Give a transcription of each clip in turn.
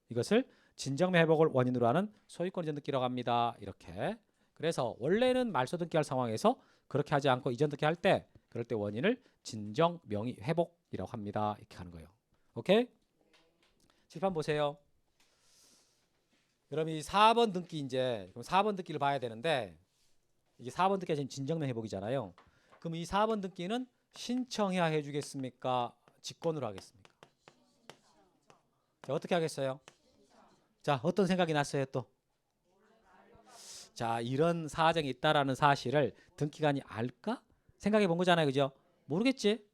이것을 진정명 회복을 원인으로 하는 소유권 이전 등기라고 합니다. 이렇게. 그래서 원래는 말소 등기할 상황에서 그렇게 하지 않고 이전 등기할 때 그럴 때 원인을 진정 명의 회복이라고 합니다. 이렇게 하는 거예요. 오케이? 칠판 보세요. 그럼 이 4번 등기 이제 그럼 4번 등기를 봐야 되는데 이게 4번 등기가 지금 진정명 회복이잖아요. 그럼 이 4번 등기는 신청해야 해주겠습니까? 직권으로 하겠습니까? 자, 어떻게 하겠어요? 자, 어떤 생각이 났어요 또? 자, 이런 사정이 있다라는 사실을 등기관이 알까? 생각해 본 거잖아요. 그죠? 모르겠지?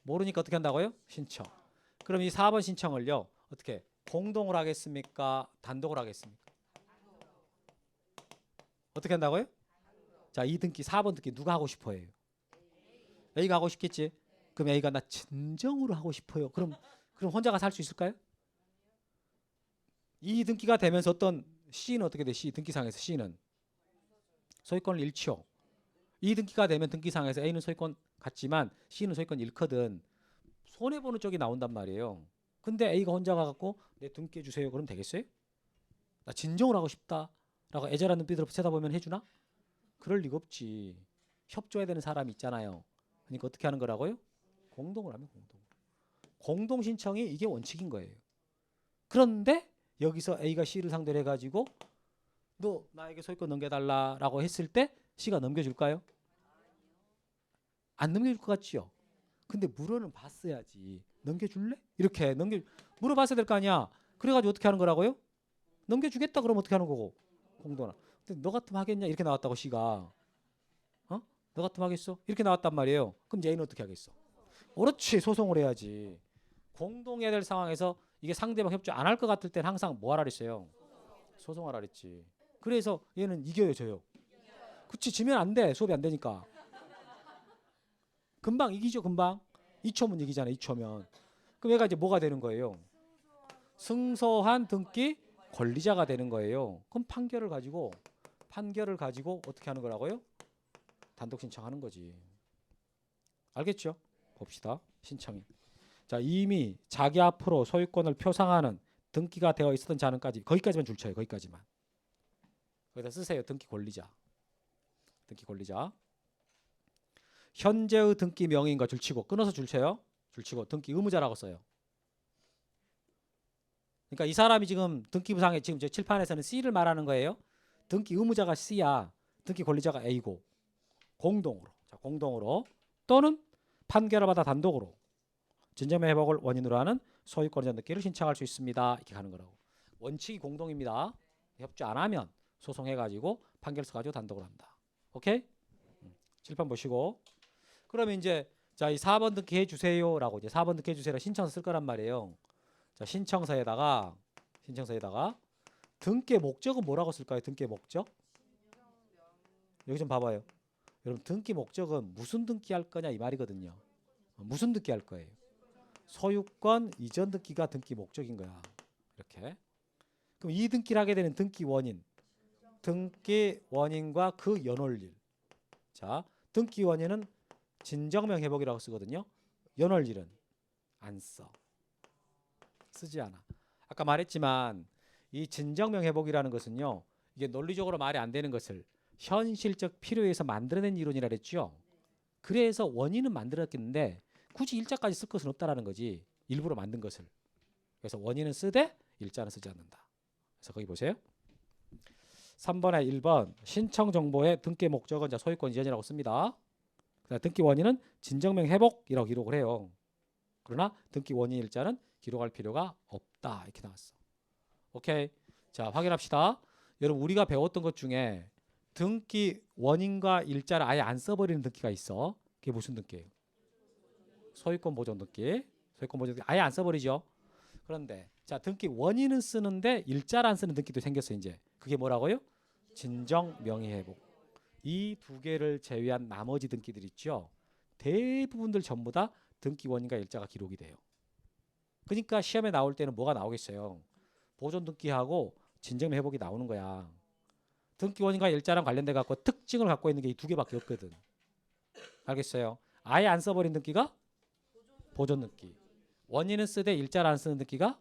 모르니까 어떻게 한다고요? 신청. 그럼 이 4번 신청을요. 어떻게? 공동으로 하겠습니까? 단독으로 하겠습니까? 어떻게 한다고요? 자, 이 등기 4번 등기 누가 하고 싶어 해요? A가 하고 싶겠지? 그럼 A가 나 진정으로 하고 싶어요. 그럼 혼자가 살 수 있을까요? 이 등기가 되면서 어떤 C는 어떻게 돼? C 등기상에서 C는 소유권을 잃죠. 이 등기가 되면 등기상에서 A는 소유권 같지만 C는 소유권 잃거든. 손해보는 쪽이 나온단 말이에요. 근데 A가 혼자 가갖고 내 등기해 주세요. 그럼 되겠어요? 나 진정을 하고 싶다. 라고 애절한 눈빛으로 쳐다보면 해주나? 그럴 리가 없지. 협조해야 되는 사람이 있잖아요. 그러니까 어떻게 하는 거라고요? 공동을 하면 공동. 공동 신청이 이게 원칙인 거예요. 그런데 여기서 A가 C를 상대로 해가지고 너 나에게 소유권 넘겨달라라고 했을 때 C가 넘겨줄까요? 안 넘겨줄 것 같지요? 근데 물어는 봤어야지. 넘겨줄래? 이렇게 물어봤어야 될 거 아니야. 그래가지고 어떻게 하는 거라고요? 넘겨주겠다 그러면 어떻게 하는 거고? 공동아. 근데 너 같으면 하겠냐? 이렇게 나왔다고 C가. 어? 너 같으면 하겠어? 이렇게 나왔단 말이에요. 그럼 이제 A는 어떻게 하겠어? 그렇지. 소송을 해야지. 공동해야 될 상황에서 이게 상대방 협조 안 할 것 같을 땐 항상 뭐 하라 그랬어요? 소송하라 그랬지. 그래서 얘는 이겨요, 져요? 그치, 지면 안 돼. 수업이 안 되니까. 금방 이기죠, 금방. 2초면 이기잖아, 2초면. 그럼 얘가 이제 뭐가 되는 거예요? 승소한 등기 권리자가 되는 거예요. 그럼 판결을 가지고 어떻게 하는 거라고요? 단독 신청하는 거지. 알겠죠? 봅시다. 신청이. 자, 이미 자기 앞으로 소유권을 표상하는 등기가 되어 있었던 자는까지 거기까지만 줄쳐요. 거기까지만. 거기다 쓰세요. 등기 권리자. 등기 권리자. 현재의 등기 명의인과 줄치고 끊어서 줄쳐요. 줄치고 등기 의무자라고 써요. 그러니까 이 사람이 지금 등기부상에 지금 저 칠판에서는 C를 말하는 거예요. 등기 의무자가 C야. 등기 권리자가 A고 공동으로. 자, 공동으로 또는 판결을 받아 단독으로 진정명 회복을 원인으로 하는 소유권 이전 등기를 신청할 수 있습니다. 이렇게 가는 거라고. 원칙이 공동입니다. 협조 안 하면 소송해가지고 판결서 가지고 단독으로 한다. 오케이? 칠판 보시고. 그러면 이제 자, 이 4번 등기 해주세요라고 이제 4번 등기 해주세요라 신청서 쓸 거란 말이에요. 자, 신청서에다가 등기의 목적은 뭐라고 쓸까요? 등기의 목적? 여기 좀 봐봐요. 여러분 등기 목적은 무슨 등기할 거냐 이 말이거든요. 무슨 등기할 거예요? 소유권 이전 등기가 등기 목적인 거야. 이렇게. 그럼 이 등기를 하게 되는 등기 원인과 그 연월일. 자, 등기 원인은 진정명 회복이라고 쓰거든요. 연월일은 안 써. 쓰지 않아. 아까 말했지만 이 진정명 회복이라는 것은요. 이게 논리적으로 말이 안 되는 것을 현실적 필요에 의해서 만들어낸 이론이라 그랬죠. 그래서 원인은 만들었겠는데 굳이 일자까지 쓸 것은 없다라는 거지. 일부러 만든 것을. 그래서 원인은 쓰되 일자는 쓰지 않는다. 그래서 거기 보세요. 3번에 1번 신청 정보의 등기 목적은 소유권 이전이라고 씁니다. 등기 원인은 진정명 회복이라고 기록을 해요. 그러나 등기 원인 일자는 기록할 필요가 없다. 이렇게 나왔어. 오케이. 자, 확인합시다. 여러분 우리가 배웠던 것 중에 등기 원인과 일자를 아예 안 써버리는 등기가 있어. 그게 무슨 등기예요? 소유권 보존 등기. 소유권 보존 등기 아예 안 써버리죠. 그런데 자, 등기 원인은 쓰는데 일자를 안 쓰는 등기도 생겼어 이제. 그게 뭐라고요? 진정 명의 회복. 이 두 개를 제외한 나머지 등기들 있죠. 대부분들 전부 다 등기 원인과 일자가 기록이 돼요. 그러니까 시험에 나올 때는 뭐가 나오겠어요? 보존 등기하고 진정 회복이 나오는 거야. 등기 원인과 일자랑 관련돼 갖고 특징을 갖고 있는 게 이 두 개밖에 없거든. 알겠어요? 아예 안 써버린 등기가 보존 등기. 원인은 쓰되 일자를 안 쓰는 등기가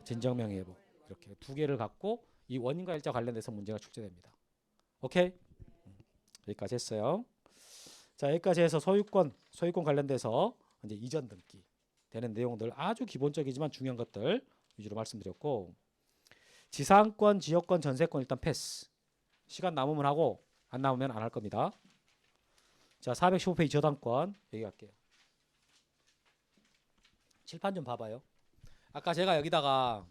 진정명 회복. 이렇게 두 개를 갖고 이 원인과 일자 관련돼서 문제가 출제됩니다. 오케이? 여기까지 했어요. 자, 여기까지 해서 소유권 관련돼서 이제 이전 등기 되는 내용들 아주 기본적이지만 중요한 것들 위주로 말씀드렸고, 지상권, 지역권, 전세권 일단 패스. 시간 남으면 하고 안 남으면 안 할 겁니다. 자, 415페이지 저당권 여기 갈게요. 칠판 좀 봐봐요. 아까 제가 여기다가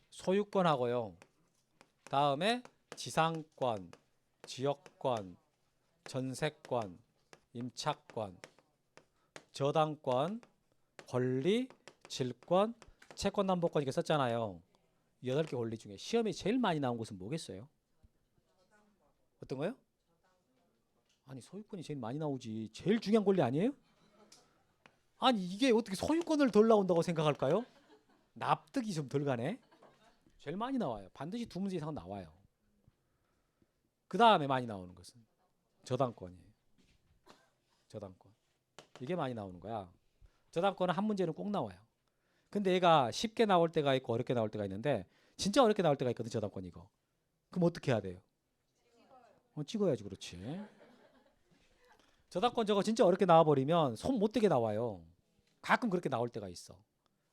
소유권하고요, 다음에 지상권, 지역권, 전세권, 임차권, 저당권, 권리, 질권, 채권담보권 이렇게 썼잖아요. 8개 권리 중에 시험에 제일 많이 나온 것은 뭐겠어요? 어떤 거요? 아니, 소유권이 제일 많이 나오지. 제일 중요한 권리 아니에요? 아니, 이게 어떻게 소유권을 덜 나온다고 생각할까요? 납득이 좀 덜 가네. 제일 많이 나와요. 반드시 2문제 이상은 나와요. 그 다음에 많이 나오는 것은 저당권이에요. 저당권. 이게 많이 나오는 거야. 저당권은 한 문제는 꼭 나와요. 근데 얘가 쉽게 나올 때가 있고 어렵게 나올 때가 있는데, 진짜 어렵게 나올 때가 있거든, 저당권 이거. 그럼 어떻게 해야 돼요? 찍어야지. 그렇지. 저당권 저거 진짜 어렵게 나와버리면 손 못 대게 나와요. 가끔 그렇게 나올 때가 있어.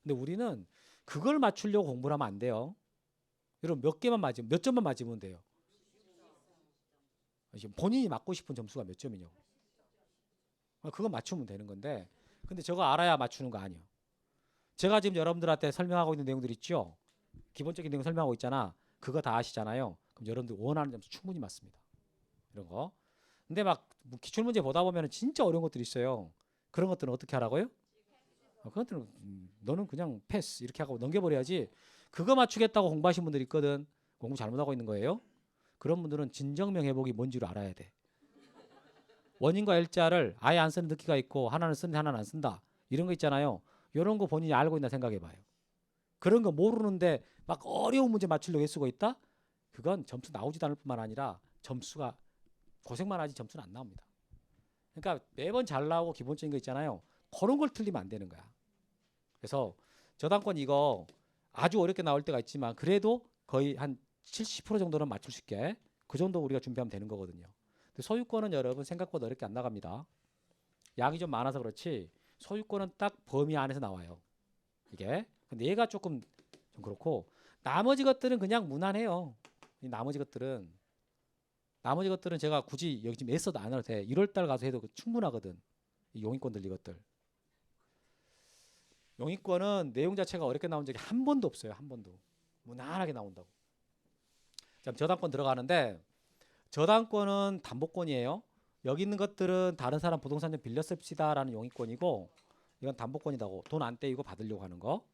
근데 우리는 그걸 맞추려고 공부를 하면 안 돼요. 여러분 몇 개만 맞으면, 몇 점만 맞으면 돼요. 본인이 맞고 싶은 점수가 몇 점이냐고. 그거 맞추면 되는 건데, 근데 저거 알아야 맞추는 거 아니에요. 제가 지금 여러분들한테 설명하고 있는 내용들 있죠. 기본적인 내용 설명하고 있잖아. 그거 다 아시잖아요. 그럼 여러분들 원하는 점수 충분히 맞습니다. 이런 거. 근데 막 기출문제 보다 보면 진짜 어려운 것들이 있어요. 그런 것들은 어떻게 하라고요? 그것들은 너는 그냥 패스 이렇게 하고 넘겨버려야지. 그거 맞추겠다고 공부하신 분들이 있거든. 공부 잘못하고 있는 거예요. 그런 분들은 진정명 회복이 뭔지를 알아야 돼. 원인과 일자를 아예 안 쓰는 듣기가 있고, 하나는 쓰는데 하나는 안 쓴다. 이런 거 있잖아요. 이런 거 본인이 알고 있나 생각해봐요. 그런 거 모르는데 막 어려운 문제 맞추려고 애쓰고 있다? 그건 점수 나오지도 않을 뿐만 아니라 점수가, 고생만 하지 점수는 안 나옵니다. 그러니까 매번 잘 나오고 기본적인 거 있잖아요. 그런 걸 틀리면 안 되는 거야. 그래서 저당권 이거 아주 어렵게 나올 때가 있지만 그래도 거의 한 70% 정도는 맞출 수 있게 그 정도 우리가 준비하면 되는 거거든요. 근데 소유권은 여러분 생각보다 어렵게 안 나갑니다. 양이 좀 많아서 그렇지 소유권은 딱 범위 안에서 나와요. 이게. 근데 얘가 조금 좀 그렇고, 나머지 것들은 그냥 무난해요. 이 나머지 것들은 제가 굳이 여기 지금 애써도 안 해도 돼. 1월달 가서 해도 충분하거든. 이 용의권들 이것들. 용의권은 내용 자체가 어렵게 나온 적이 한 번도 없어요. 한 번도. 무난하게 나온다고. 자, 저당권 들어가는데, 저당권은 담보권이에요. 여기 있는 것들은 다른 사람 부동산 좀 빌려 씁시다라는 용의권이고, 이건 담보권이라고 돈 안 떼이고 받으려고 하는 거.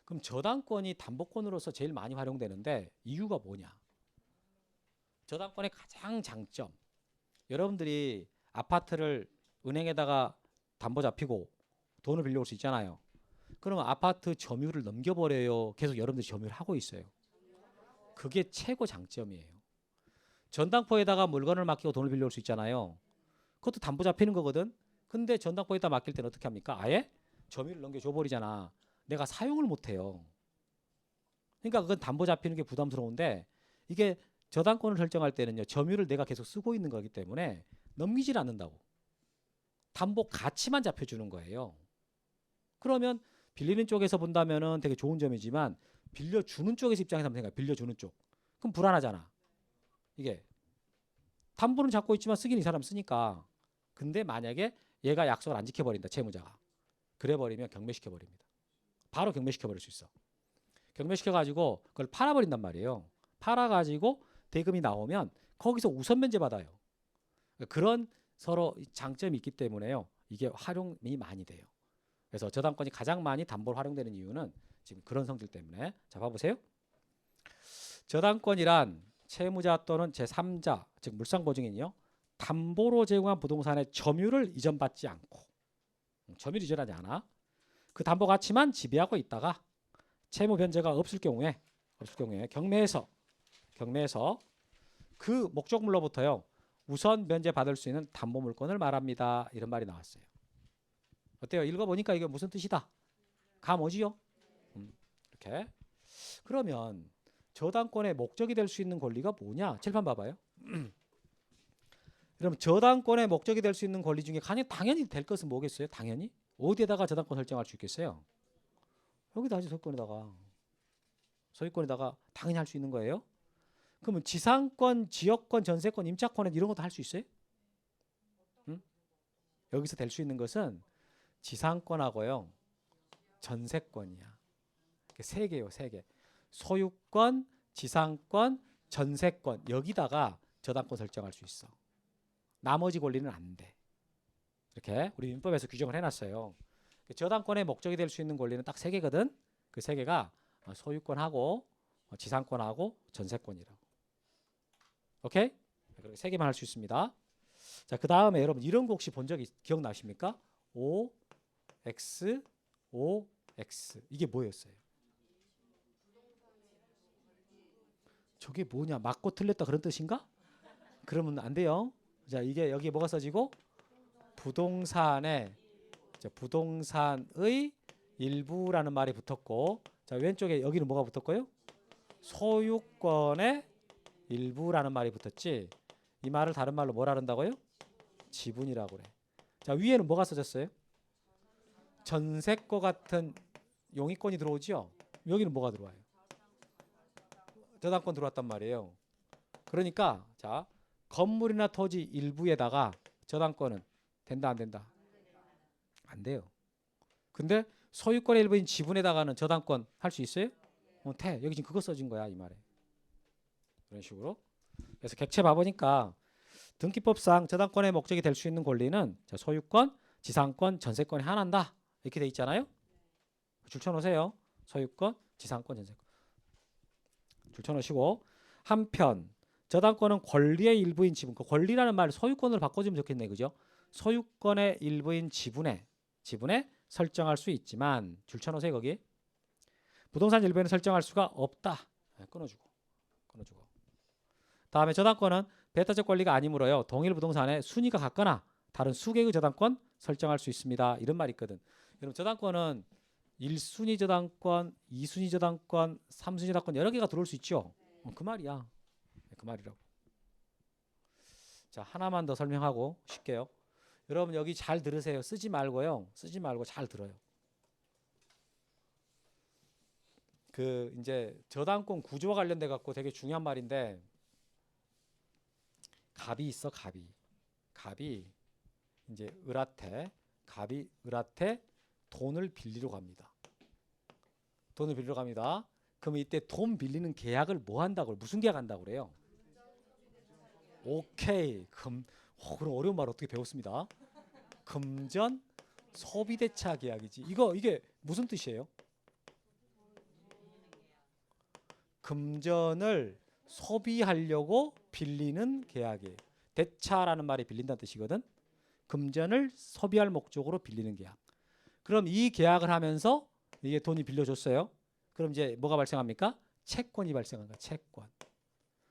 그럼 저당권이 담보권으로서 제일 많이 활용되는데 이유가 뭐냐? 저당권의 가장 장점. 여러분들이 아파트를 은행에다가 담보 잡히고 돈을 빌려올 수 있잖아요. 그러면 아파트 점유율을 넘겨버려요? 계속 여러분들이 점유를 하고 있어요? 그게 최고 장점이에요. 전당포에다가 물건을 맡기고 돈을 빌려올 수 있잖아요. 그것도 담보 잡히는 거거든. 근데 전당포에다 맡길 때는 어떻게 합니까? 아예 점유율을 넘겨줘 버리잖아. 내가 사용을 못해요. 그러니까 그건 담보 잡히는 게 부담스러운데, 이게 저당권을 설정할 때는요, 점유율을 내가 계속 쓰고 있는 거기 때문에 넘기질 않는다고. 담보 가치만 잡혀주는 거예요. 그러면 빌리는 쪽에서 본다면은 되게 좋은 점이지만, 빌려주는 쪽에서 입장에서 한번 생각해. 빌려주는 쪽. 그럼 불안하잖아. 이게 담보는 잡고 있지만 쓰기는 이 사람 쓰니까. 근데 만약에 얘가 약속을 안 지켜버린다, 채무자가. 그래버리면 경매시켜버립니다. 바로 경매시켜버릴 수 있어. 경매시켜가지고 그걸 팔아버린단 말이에요. 팔아가지고 대금이 나오면 거기서 우선 면제 받아요. 그런 서로 장점이 있기 때문에요. 이게 활용이 많이 돼요. 그래서 저당권이 가장 많이 담보로 활용되는 이유는 지금 그런 성질 때문에. 자, 봐보세요. 저당권이란 채무자 또는 제3자, 즉 물상보증인이요, 담보로 제공한 부동산의 점유를 이전받지 않고, 점유를 이전하지 않아, 그 담보 가치만 지배하고 있다가 채무 변제가 없을 경우에 경매에서 그 목적물로부터요 우선 변제 받을 수 있는 담보 물건을 말합니다. 이런 말이 나왔어요. 어때요? 읽어보니까 이게 무슨 뜻이다? 감 오지요? 이렇게. 그러면 저당권의 목적이 될 수 있는 권리가 뭐냐? 칠판 봐봐요. 그럼 저당권의 목적이 될 수 있는 권리 중에 당연히 될 것은 뭐겠어요? 당연히 어디에다가 저당권 설정할 수 있겠어요? 여기다 하지. 소유권에다가 당연히 할 수 있는 거예요. 그러면 지상권, 지역권, 전세권, 임차권에 이런 것도 할 수 있어요? 응? 여기서 될 수 있는 것은 지상권하고요, 전세권이야. 세 개요, 세 개. 소유권, 지상권, 전세권, 여기다가 저당권 설정할 수 있어. 나머지 권리는 안 돼. 이렇게 우리 민법에서 규정을 해놨어요. 저당권의 목적이 될 수 있는 권리는 딱 세 개거든. 그 세 개가 소유권하고 지상권하고 전세권이라고. 오케이? 그렇게 세 개만 할 수 있습니다. 자, 그 다음에 여러분 이런 거 혹시 본 적 기억나십니까? O, X, O, X. 이게 뭐였어요? 저게 뭐냐? 맞고 틀렸다 그런 뜻인가? 그러면 안 돼요. 자, 이게 여기 뭐가 써지고? 부동산의 일부라는 말이 붙었고, 자, 왼쪽에 여기는 뭐가 붙었고요? 소유권의 일부라는 말이 붙었지. 이 말을 다른 말로 뭐라 한다고요? 지분이라고 그래. 자, 위에는 뭐가 써졌어요? 전세과 같은 용의권이 들어오죠. 여기는 뭐가 들어와요? 저당권 들어왔단 말이에요. 그러니까 자, 건물이나 토지 일부에다가 저당권은 된다 안 된다? 안 돼요. 근데 소유권의 일부인 지분에다가는 저당권 할 수 있어요? 돼. 여기 지금 그거 써진 거야 이 말에. 이런 식으로. 그래서 객체 봐보니까 등기법상 저당권의 목적이 될 수 있는 권리는 소유권, 지상권, 전세권이 하나다 이렇게 돼 있잖아요. 줄 쳐놓으세요. 소유권, 지상권, 전세권. 줄 쳐놓으시고, 한편 저당권은 권리의 일부인 지분. 그 권리라는 말 소유권으로 바꿔주면 좋겠네, 그죠? 소유권의 일부인 지분에 설정할 수 있지만, 줄 쳐놓으세요 거기. 부동산 일부에는 설정할 수가 없다. 끊어주고. 다음에 저당권은 배타적 권리가 아니므로요, 동일 부동산에 순위가 같거나 다른 수개의 저당권 설정할 수 있습니다. 이런 말이 있거든. 여러분 저당권은 1순위 저당권, 2순위 저당권, 3순위 저당권 여러 개가 들어올 수 있죠. 그 말이야. 그 말이라고. 자, 하나만 더 설명하고 쉴게요. 여러분 여기 잘 들으세요. 쓰지 말고 잘 들어요. 그 이제 저당권 구조와 관련돼 갖고 되게 중요한 말인데, 갑이 있어. 갑이 이제 을한테 돈을 빌리러 갑니다. 그럼 이때 돈 빌리는 계약을 뭐 한다고, 무슨 계약 한다고 그래요? 오케이. 그럼 어려운 말 어떻게 배웠습니다. 금전 소비대차 계약이지. 이게 무슨 뜻이에요? 금전을 소비하려고 빌리는 계약이에요. 대차라는 말이 빌린다는 뜻이거든. 금전을 소비할 목적으로 빌리는 계약. 그럼 이 계약을 하면서 이게 돈이 빌려줬어요. 그럼 이제 뭐가 발생합니까? 채권이 발생한 거야. 채권.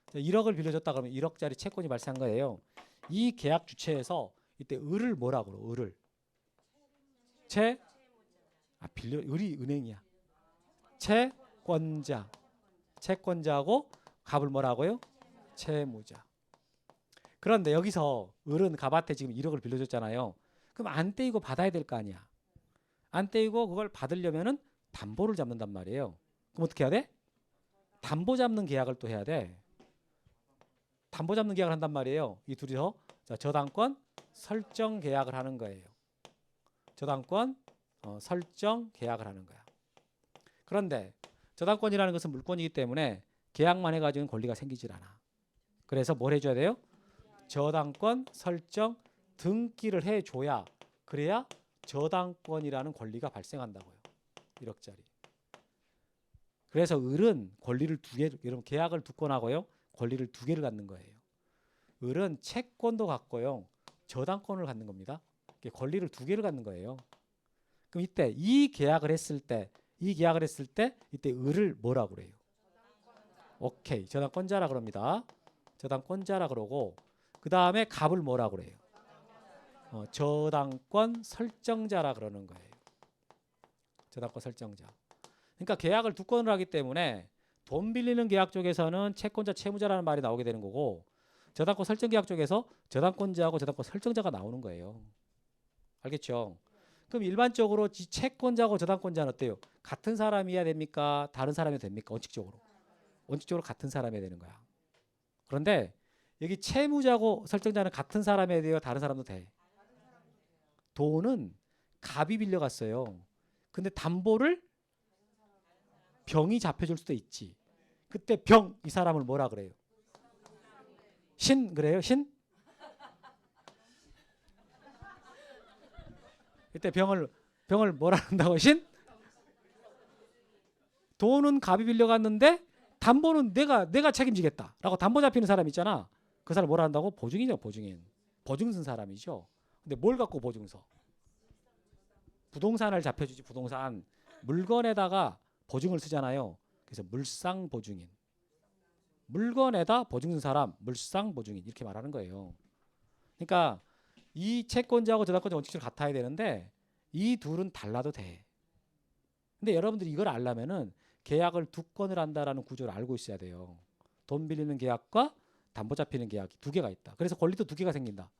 1억을 빌려줬다 그러면 1억짜리 채권이 발생한 거예요. 이 계약 주체에서 이때 을을 뭐라 그러? 을을 을이 은행이야. 채권자하고 갑을 뭐라고요? 채무자. 그런데 여기서 을은 갑한테 지금 1억을 빌려줬잖아요. 그럼 안 떼이고 받아야 될 거 아니야. 안 떼이고 그걸 받으려면은 담보를 잡는단 말이에요. 그럼 어떻게 해야 돼? 담보 잡는 계약을 또 해야 돼. 담보 잡는 계약을 한단 말이에요. 이 둘이서 저당권 설정 계약을 하는 거예요. 저당권 설정 계약을 하는 거야. 그런데 저당권이라는 것은 물권이기 때문에 계약만 해가지고는 권리가 생기질 않아. 그래서 뭘 해줘야 돼요? 저당권 설정 등기를 해줘야, 그래야 저당권이라는 권리가 발생한다고요. 1억짜리. 그래서 을은 권리를 여러분 계약을 두 건 하고요, 권리를 두 개를 갖는 거예요. 을은 채권도 갖고요, 저당권을 갖는 겁니다. 권리를 두 개를 갖는 거예요. 그럼 이때 이 계약을 했을 때 이때 을을 뭐라고 그래요? 오케이, 저당권자라 그럽니다. 저당권자라 그러고, 그 다음에 갑을 뭐라 그래요? 저당권 설정자라 그러는 거예요. 저당권 설정자. 그러니까 계약을 두 건을 하기 때문에 돈 빌리는 계약 쪽에서는 채권자 채무자라는 말이 나오게 되는 거고 저당권 설정 계약 쪽에서 저당권자하고 저당권 설정자가 나오는 거예요. 알겠죠? 그럼 일반적으로 이 채권자하고 저당권자는 어때요? 같은 사람이어야 됩니까? 다른 사람이 됩니까? 원칙적으로. 원칙적으로 같은 사람이어야 되는 거야. 그런데 여기 채무자고 설정자는 같은 사람이어야 돼요? 다른 사람도 돼? 돈은 갑이 빌려갔어요. 근데 담보를 병이 잡혀줄 수도 있지. 그때 병 이 사람을 뭐라 그래요? 신 그래요? 신? 이때 병을 뭐라 한다고? 신? 돈은 갑이 빌려갔는데 담보는 내가 책임지겠다라고 담보 잡히는 사람 있잖아. 그 사람 뭐라 한다고? 보증인이죠, 보증인. 보증 쓴 사람이죠. 근데 뭘 갖고 보증 서? 부동산을 잡혀주지. 부동산 물건에다가 보증을 쓰잖아요. 그래서 물상 보증인. 물건에다 보증 쓴 사람, 물상 보증인 이렇게 말하는 거예요. 그러니까 이 채권자하고 저당권자 원칙적으로 같아야 되는데 이 둘은 달라도 돼. 근데 여러분들이 이걸 알려면은 계약을 두 건을 한다라는 구조를 알고 있어야 돼요. 돈 빌리는 계약과 담보 잡히는 계약이 두 개가 있다. 그래서 권리도 두 개가 생긴다.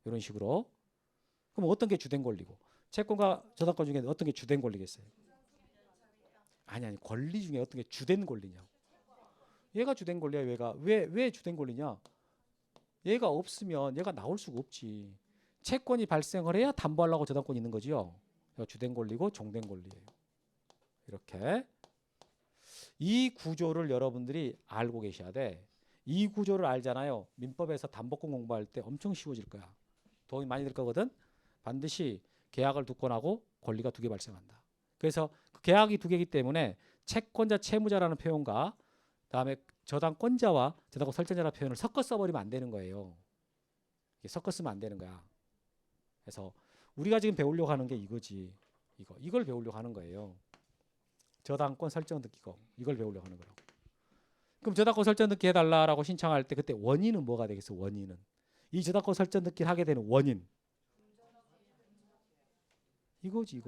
이런 식으로. 그럼 어떤 게 주된 권리고? 채권과 저당권 중에 어떤 게 주된 권리겠어요? 아니 권리 중에 어떤 게 주된 권리냐고. 얘가 주된 권리야. 얘가 왜 주된 권리냐? 얘가 없으면 얘가 나올 수가 없지. 채권이 발생을 해야 담보하려고 저당권이 있는 거지요. 주된 권리고 종된 권리예요. 이렇게 이 구조를 여러분들이 알고 계셔야 돼. 이 구조를 알잖아요. 민법에서 담보권 공부할 때 엄청 쉬워질 거야. 도움이 많이 될 거거든. 반드시 계약을 두 건 하고 권리가 두 개 발생한다. 그래서 그 계약이 두 개이기 때문에 채권자 채무자라는 표현과 그다음에 저당권자와 저당권 설정자라는 표현을 섞어 써버리면 안 되는 거예요. 섞어 쓰면 안 되는 거야. 그래서 우리가 지금 배우려고 하는 게 이거지. 이걸 배우려고 하는 거예요. 저당권 설정 듣기고 이걸 배우려고 하는 거라고. 그럼 저당권 설정 듣기 해달라라고 신청할 때 그때 원인은 뭐가 되겠어? 원인은 이 저당권 설정 듣기를 하게 되는 원인 이거지.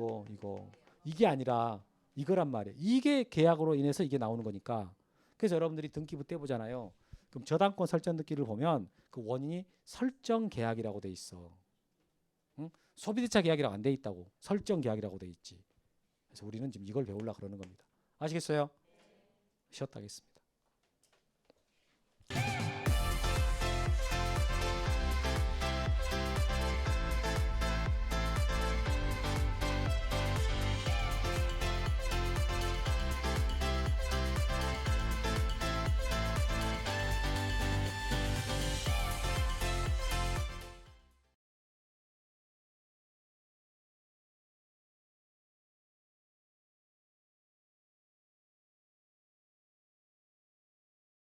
이게 아니라 이거란 말이에요. 이게 계약으로 인해서 이게 나오는 거니까. 그래서 여러분들이 등기부 때 보잖아요. 그럼 저당권 설정 듣기를 보면 그 원인이 설정 계약이라고 돼 있어. 응? 소비대차 계약이라고 안 돼 있다고. 설정 계약이라고 돼 있지. 그래서 우리는 지금 이걸 배우려고 그러는 겁니다. 아시겠어요? 쉬었다 하겠습니다.